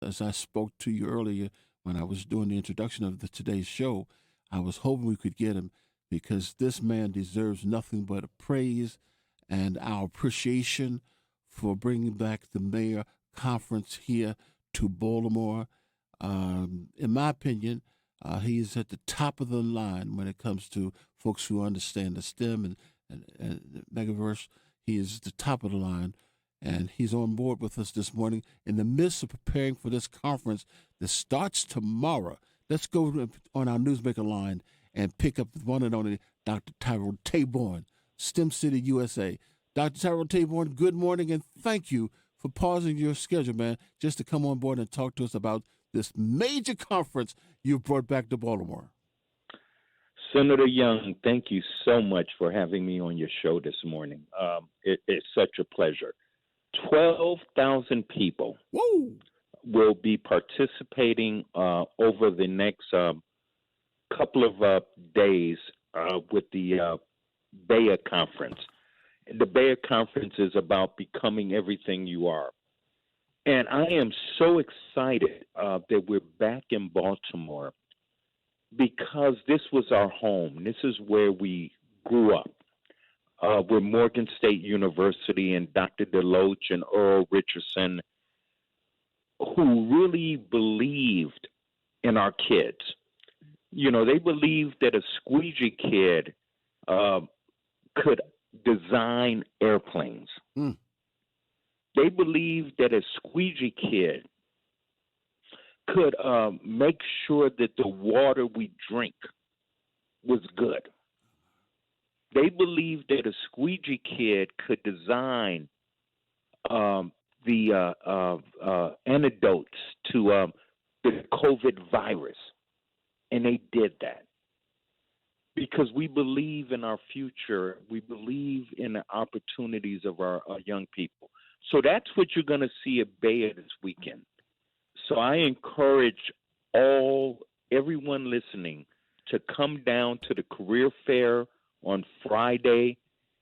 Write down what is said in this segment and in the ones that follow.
As I spoke to you earlier when I was doing the introduction of today's show, I was hoping we could get him because this man deserves nothing but praise and our appreciation for bringing back the BEYA Conference here to Baltimore. In my opinion, he is at the top of the line when it comes to folks who understand the STEM and Metaverse. He is the top of the line, and he's on board with us this morning in the midst of preparing for this conference that starts tomorrow. Let's go on our newsmaker line and pick up the one and only Dr. Tyrone Taborn, STEM City, USA. Dr. Tyrone Taborn, good morning, and thank you for pausing your schedule, man, just to come on board and talk to us about this major conference you brought back to Baltimore. Senator Young, thank you so much for having me on your show this morning. It's such a pleasure. 12,000 people Woo! will be participating over the next couple of days with the BEYA Conference. The BEYA Conference is about becoming everything you are. And I am so excited that we're back in Baltimore because this was our home. This is where we grew up. With Morgan State University and Dr. DeLoach and Earl Richardson, who really believed in our kids. You know, they believed that a squeegee kid could design airplanes. Mm. They believed that a squeegee kid could make sure that the water we drink was good. They believed that a squeegee kid could design the antidotes to the COVID virus. And they did that because we believe in our future. We believe in the opportunities of our young people. So that's what you're going to see at BEYA this weekend. So I encourage everyone listening to come down to the career fair on Friday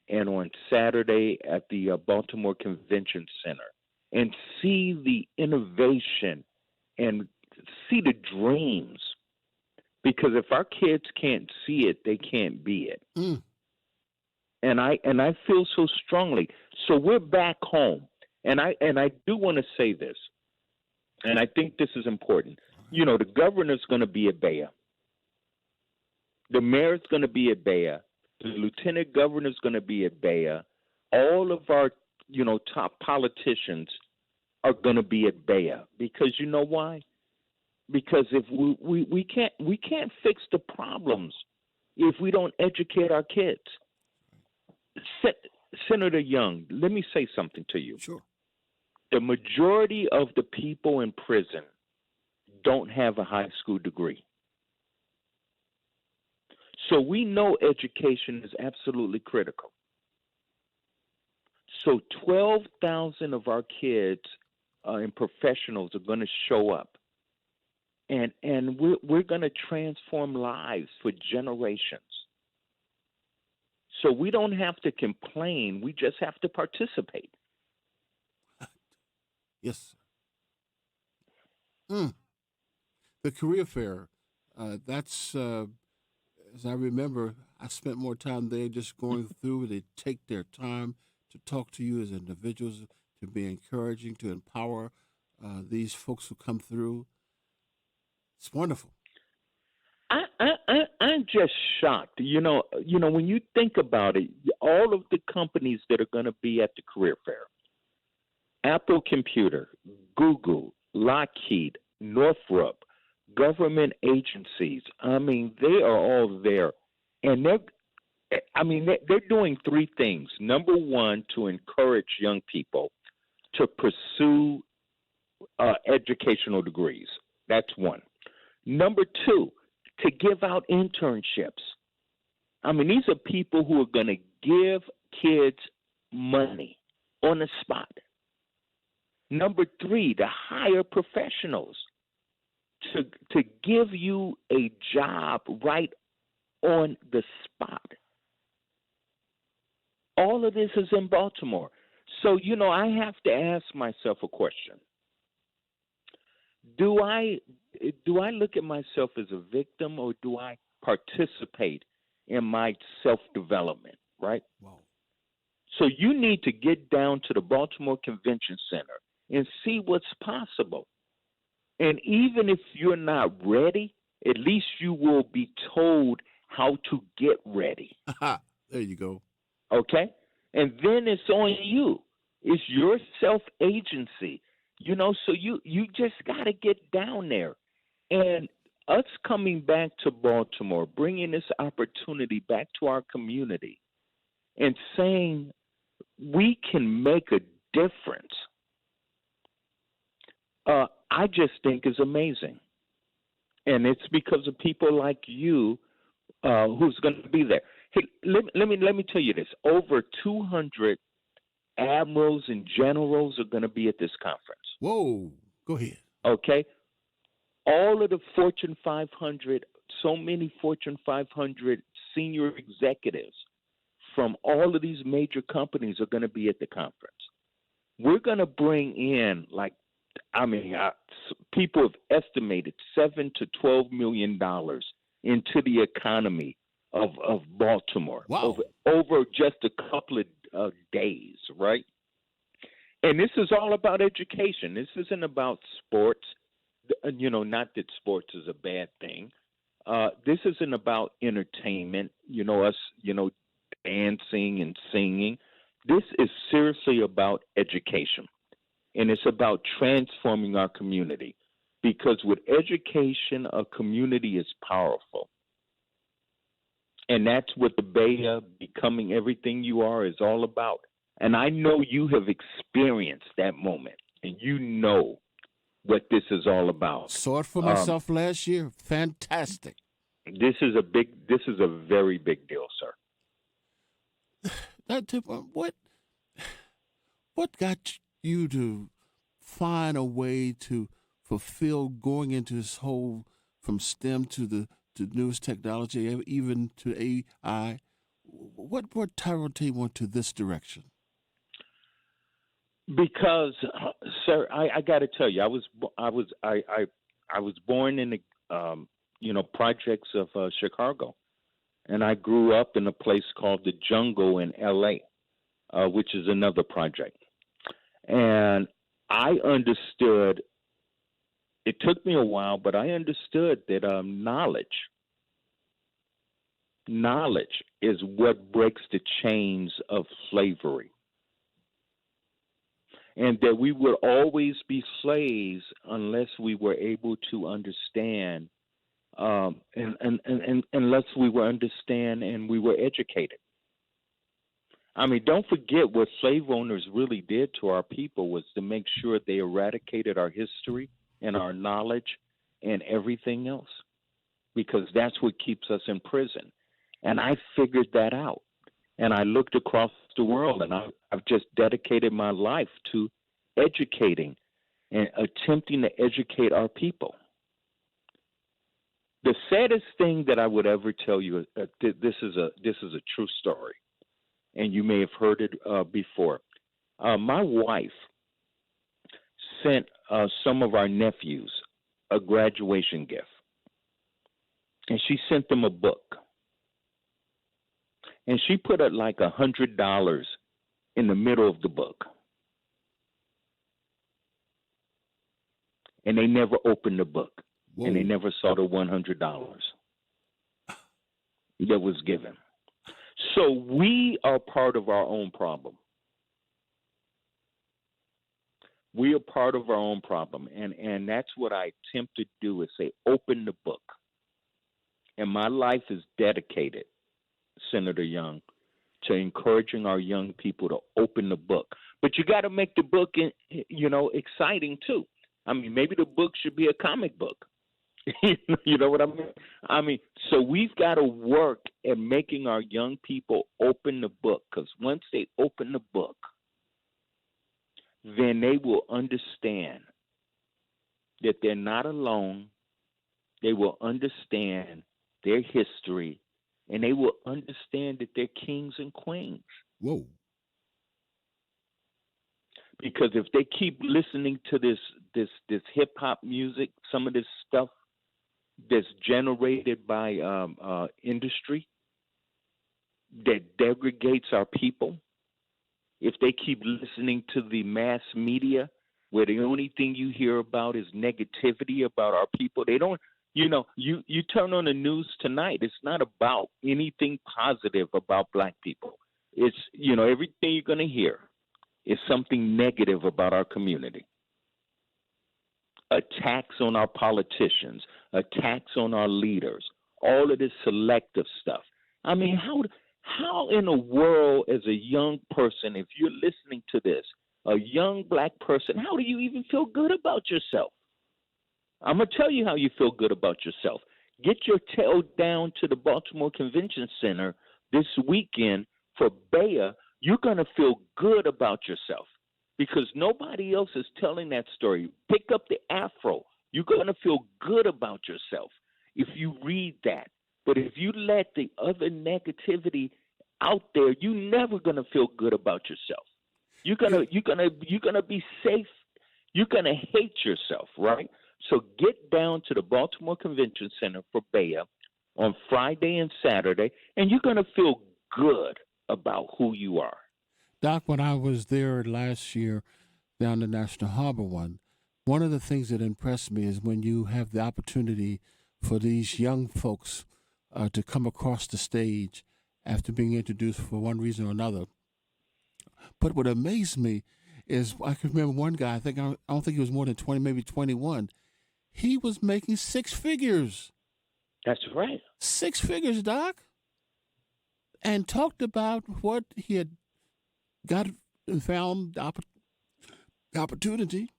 and on Saturday at the Baltimore Convention Center and see the innovation and see the dreams. Because if our kids can't see it, they can't be it. Mm. And I feel so strongly. So we're back home. And I do want to say this, and I think this is important. You know, the governor's going to be at BEYA. The mayor's going to be at BEYA. The lieutenant governor's going to be at BEYA. All of our, top politicians are going to be at BEYA. Because you know why? Because if we can't fix the problems if we don't educate our kids. Senator Young, let me say something to you. Sure. The majority of the people in prison don't have a high school degree. So we know education is absolutely critical. So 12,000 of our kids and professionals are going to show up. And we're going to transform lives for generations. So we don't have to complain. We just have to participate. Yes. Mm. The career fair, that's, as I remember, I spent more time there just going through. They take their time to talk to you as individuals, to be encouraging, to empower these folks who come through. It's wonderful. I'm just shocked. You know, when you think about it, all of the companies that are going to be at the career fair, Apple Computer, Google, Lockheed, Northrop, government agencies, I mean, they are all there. And they're doing three things. Number one, to encourage young people to pursue educational degrees. That's one. Number two, to give out internships. I mean, these are people who are going to give kids money on the spot. Number three, to hire professionals to give you a job right on the spot. All of this is in Baltimore. So, I have to ask myself a question. do I look at myself as a victim, or do I participate in my self-development, right? Wow. So you need to get down to the Baltimore Convention Center and see what's possible. And even if you're not ready, at least you will be told how to get ready. There you go. Okay? And then it's on you. It's your self-agency. So you just got to get down there. And us coming back to Baltimore, bringing this opportunity back to our community and saying we can make a difference, I just think is amazing. And it's because of people like you who's going to be there. Hey, let me tell you this. Over 200 admirals and generals are going to be at this conference. Whoa. Go ahead. Okay? All of the Fortune 500, so many Fortune 500 senior executives from all of these major companies are going to be at the conference. We're going to bring in, people have estimated $7 to $12 million into the economy of Baltimore. Wow. Over just a couple of days, right? And this is all about education. This isn't about sports. Not that sports is a bad thing. This isn't about entertainment, us, dancing and singing. This is seriously about education. And it's about transforming our community. Because with education, a community is powerful. And that's what the BEYA Becoming Everything You Are is all about. And I know you have experienced that moment, and you know what this is all about. Saw it for myself last year. Fantastic. This is a very big deal, sir. What got you to find a way to fulfill going into this whole from STEM to newest technology, even to AI? What brought Tyrone Taborn to this direction? Because, sir, I got to tell you, I was born in the projects of Chicago, and I grew up in a place called the Jungle in L.A., which is another project. And I understood. It took me a while, but I understood that knowledge is what breaks the chains of slavery. And that we would always be slaves unless we were able to understand, and unless we were understand and we were educated. I mean, don't forget what slave owners really did to our people was to make sure they eradicated our history and our knowledge and everything else, because that's what keeps us in prison. And I figured that out. And I looked across the world, and I've just dedicated my life to educating and attempting to educate our people. The saddest thing that I would ever tell you, this is a true story, and you may have heard it before. My wife sent some of our nephews a graduation gift, and she sent them a book. And she put it like $100 in the middle of the book. And they never opened the book. Whoa. And they never saw the $100 that was given. So we are part of our own problem. We are part of our own problem. And that's what I attempt to do is say, open the book. And my life is dedicated, Senator Young, to encouraging our young people to open the book. But you got to make the book, exciting too. I mean, maybe the book should be a comic book. You know what I mean? I mean, so we've got to work at making our young people open the book, because once they open the book, then they will understand that they're not alone. They will understand their history, and they will understand that they're kings and queens. Whoa. Because if they keep listening to this this hip hop music, some of this stuff that's generated by industry that degrades our people, if they keep listening to the mass media where the only thing you hear about is negativity about our people, they don't, you turn on the news tonight, it's not about anything positive about black people. It's, everything you're going to hear is something negative about our community. Attacks on our politicians, attacks on our leaders, all of this selective stuff. I mean, how in the world, as a young person, if you're listening to this, a young black person, how do you even feel good about yourself? I'm going to tell you how you feel good about yourself. Get your tail down to the Baltimore Convention Center this weekend for BEYA. You're going to feel good about yourself because nobody else is telling that story. Pick up the Afro. You're going to feel good about yourself if you read that. But if you let the other negativity out there, you're never going to feel good about yourself. You're gonna be safe. You're gonna hate yourself, right? So get down to the Baltimore Convention Center for BEYA on Friday and Saturday, and you're gonna feel good about who you are. Doc, when I was there last year down the National Harbor one of the things that impressed me is when you have the opportunity for these young folks to come across the stage after being introduced for one reason or another. But what amazed me is I can remember one guy, I don't think he was more than 20, maybe 21. He was making six figures. That's right. 6 figures, Doc. And talked about what he had got and found the opportunity,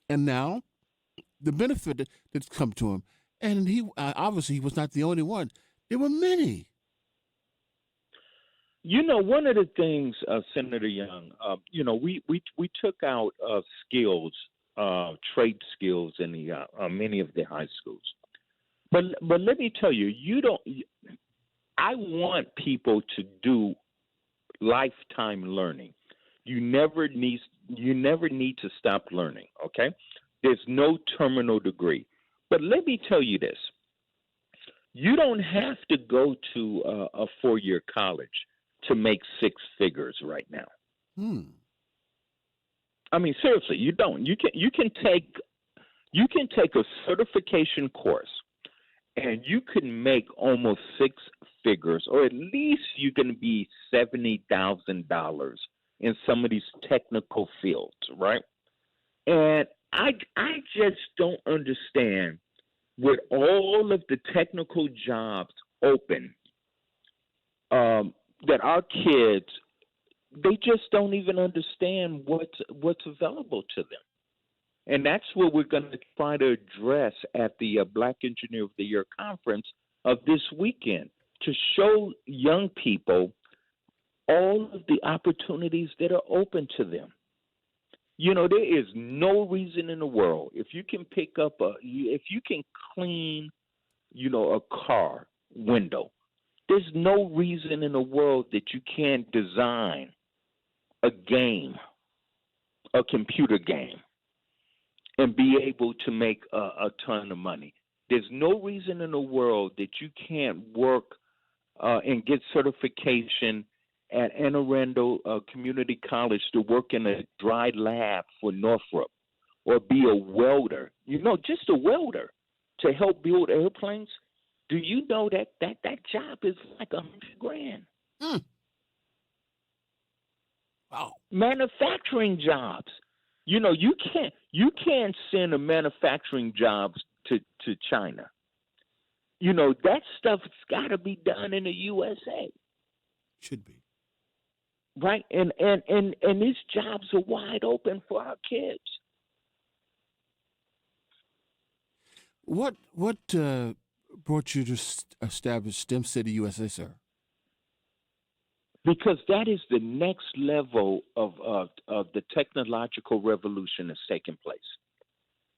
and now the benefit that's come to him. And he obviously he was not the only one. There were many. One of the things, Senator Young, we took out skills, trade skills in the many of the high schools. But let me tell you, I want people to do lifetime learning. You never need to stop learning. Okay, there's no terminal degree. But let me tell you this: you don't have to go to a 4-year college to make 6 figures right now. I mean, seriously, you don't. You can take a certification course, and you can make almost 6 figures, or at least you can be $70,000 in some of these technical fields, right? And I just don't understand, with all of the technical jobs open, that our kids, they just don't even understand what's available to them. And that's what we're going to try to address at the Black Engineer of the Year Conference of this weekend, to show young people all of the opportunities that are open to them. There is no reason in the world, if you can clean, a car window, there's no reason in the world that you can't design a game, a computer game, and be able to make a ton of money. There's no reason in the world that you can't work and get certification at Anne Arundel Community College to work in a dry lab for Northrop, or be a welder, just a welder to help build airplanes. Do you know that job is like $100,000? Wow. Manufacturing jobs. You can't send a manufacturing jobs to China. That stuff's got to be done in the USA. Should be. Right? And these jobs are wide open for our kids. What brought you to establish STEM City USA, sir? Because that is the next level of the technological revolution that's taking place.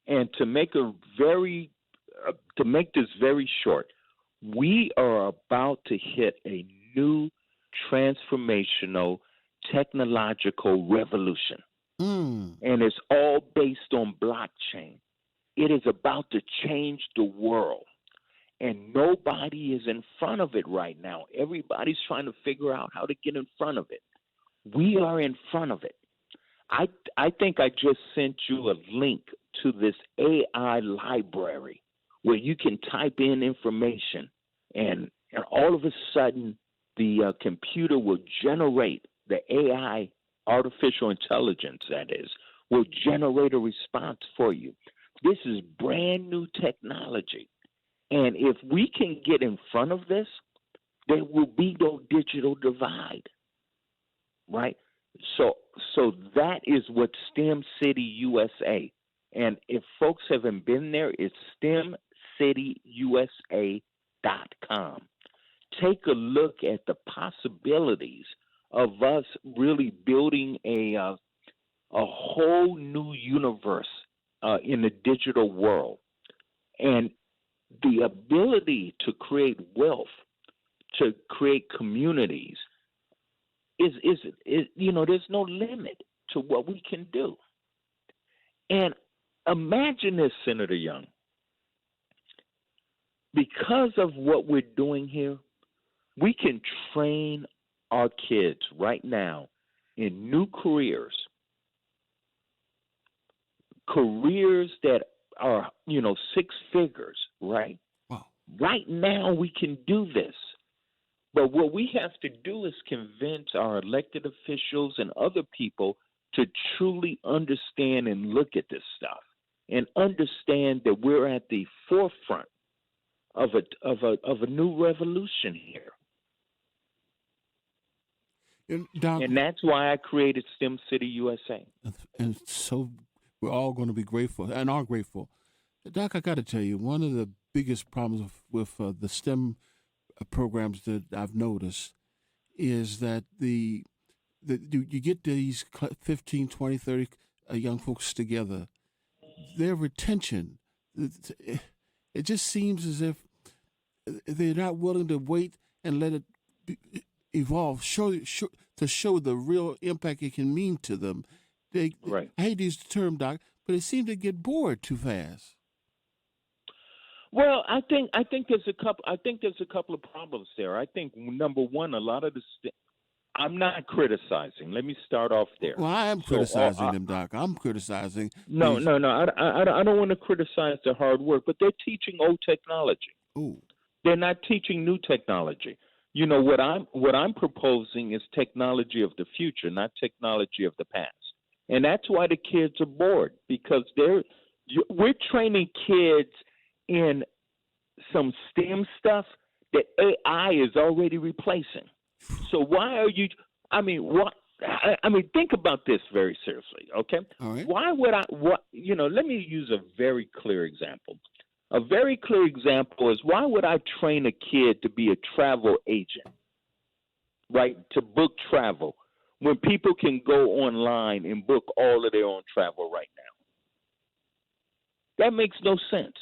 And to make this very short, we are about to hit a new transformational technological revolution. Mm. and it's all based on blockchain. It is about to change the world, and nobody is in front of it right now. Everybody's trying to figure out how to get in front of it. We are in front of it. I think I just sent you a link to this AI library where you can type in information, and all of a sudden the computer will generate the AI, artificial intelligence, that is, will generate a response for you. This is brand new technology. And if we can get in front of this, there will be no digital divide, right? So that is what STEM City USA. And if folks haven't been there, it's STEMcityusa.com. Take a look at the possibilities of us really building a whole new universe in the digital world, and the ability to create wealth, to create communities is there's no limit to what we can do. And imagine this, Senator Young, because of what we're doing here, we can train our kids right now in new careers that are, six figures, right? Wow. Right now we can do this. But what we have to do is convince our elected officials and other people to truly understand and look at this stuff and understand that we're at the forefront of a new revolution here. Doc, And that's why I created STEM City USA. and so we're all going to be grateful and are grateful. Doc, I got to tell you, one of the biggest problems with the STEM programs that I've noticed is that you get these 15, 20, 30 young folks together. Their retention, it just seems as if they're not willing to wait and let it evolve, to show the real impact it can mean to them. Right. I hate to use the term, Doc, but it seems to get bored too fast. Well, I think there's a couple of problems there. I think number one, a lot of I'm not criticizing. Let me start off there. Well, I am criticizing them, Doc. I'm criticizing. No. I don't want to criticize their hard work, but they're teaching old technology. Ooh. They're not teaching new technology. What I'm proposing is technology of the future, not technology of the past. And that's why the kids are bored, because we're training kids in some STEM stuff that AI is already replacing. So why are you? Think about this very seriously, okay? All right. Why would I? Let me use a very clear example. A very clear example is, why would I train a kid to be a travel agent, right? To book travel, when people can go online and book all of their own travel right now? That makes no sense,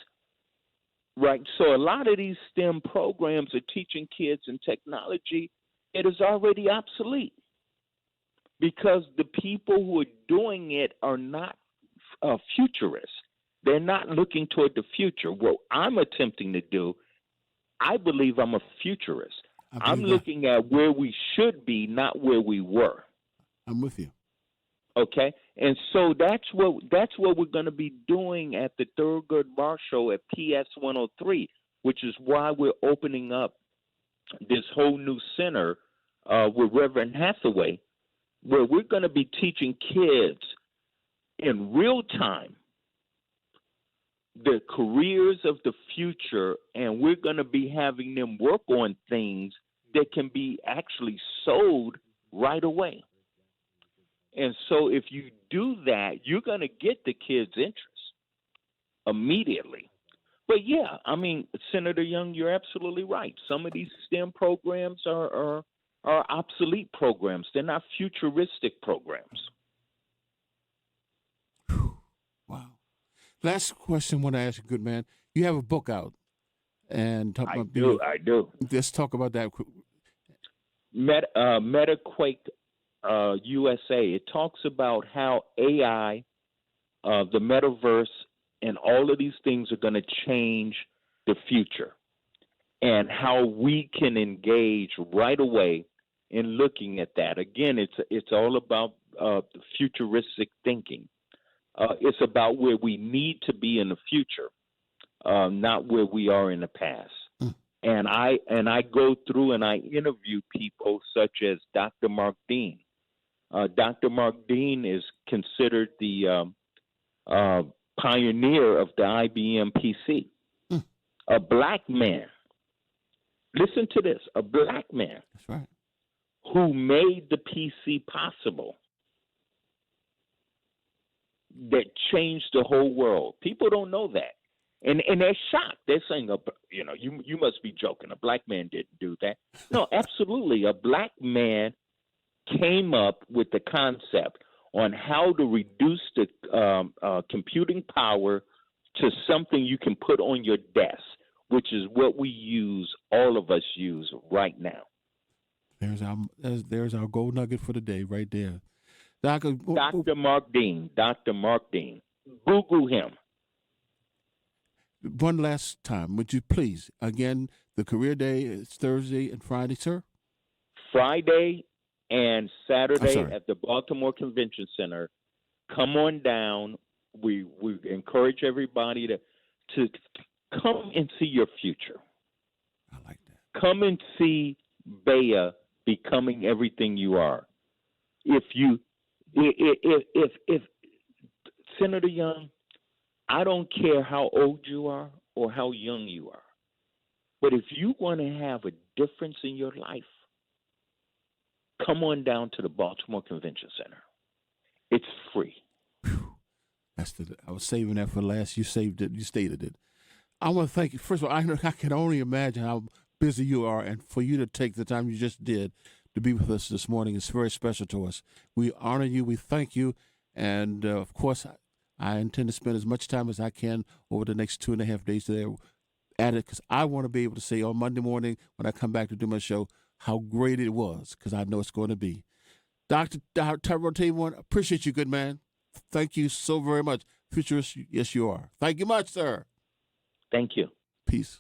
right? So a lot of these STEM programs are teaching kids in technology that is already obsolete, because the people who are doing it are not futurists. They're not looking toward the future. What I'm attempting to do, I believe I'm a futurist. I'm looking at where we should be, not where we were. I'm with you. Okay, and so that's what we're going to be doing at the Thurgood Marshall at PS 103, which is why we're opening up this whole new center with Reverend Hathaway, where we're going to be teaching kids in real time the careers of the future, and we're going to be having them work on things that can be actually sold right away. And so if you do that, you're going to get the kids' interest immediately. But yeah, Senator Young, you're absolutely right. Some of these STEM programs are obsolete programs. They're not futuristic programs. Wow. Last question I want to ask you, good man. You have a book out, and talk about I do. Let's talk about that. Metaquake USA. It talks about how AI, the metaverse, and all of these things are going to change the future, and how we can engage right away in looking at that. Again, it's all about futuristic thinking. It's about where we need to be in the future, not where we are in the past. Mm. And I go through and I interview people such as Dr. Mark Dean. Dr. Mark Dean is considered the pioneer of the IBM PC. Mm. A black man. Listen to this: a black man. That's right. Who made the PC possible, that changed the whole world. People don't know that. And they're shocked. They're saying, you must be joking. A black man didn't do that. No, absolutely. A black man came up with the concept on how to reduce the computing power to something you can put on your desk, which is what all of us use right now. There's our gold nugget for the day right there. Dr. Mark Dean. Dr. Mark Dean. Google him. One last time, would you please, again, the career day is Thursday and Friday, sir? Friday and Saturday at the Baltimore Convention Center. Come on down. We encourage everybody to come and see your future. I like that. Come and see BEYA becoming everything you are. If Senator Young, I don't care how old you are or how young you are, but if you want to have a difference in your life, come on down to the Baltimore Convention Center. It's free. Whew. I was saving that for last. You saved it. You stated it. I want to thank you. First of all, I can only imagine how busy you are, and for you to take the time you just did to be with us this morning is very special to us. We honor you. We thank you. And, of course, I intend to spend as much time as I can over the next 2.5 days there at it, because I want to be able to say on Monday morning when I come back to do my show how great it was, because I know it's going to be. Dr. Tyrone Taborn, appreciate you, good man. Thank you so very much. Futurist, yes, you are. Thank you much, sir. Thank you. Peace.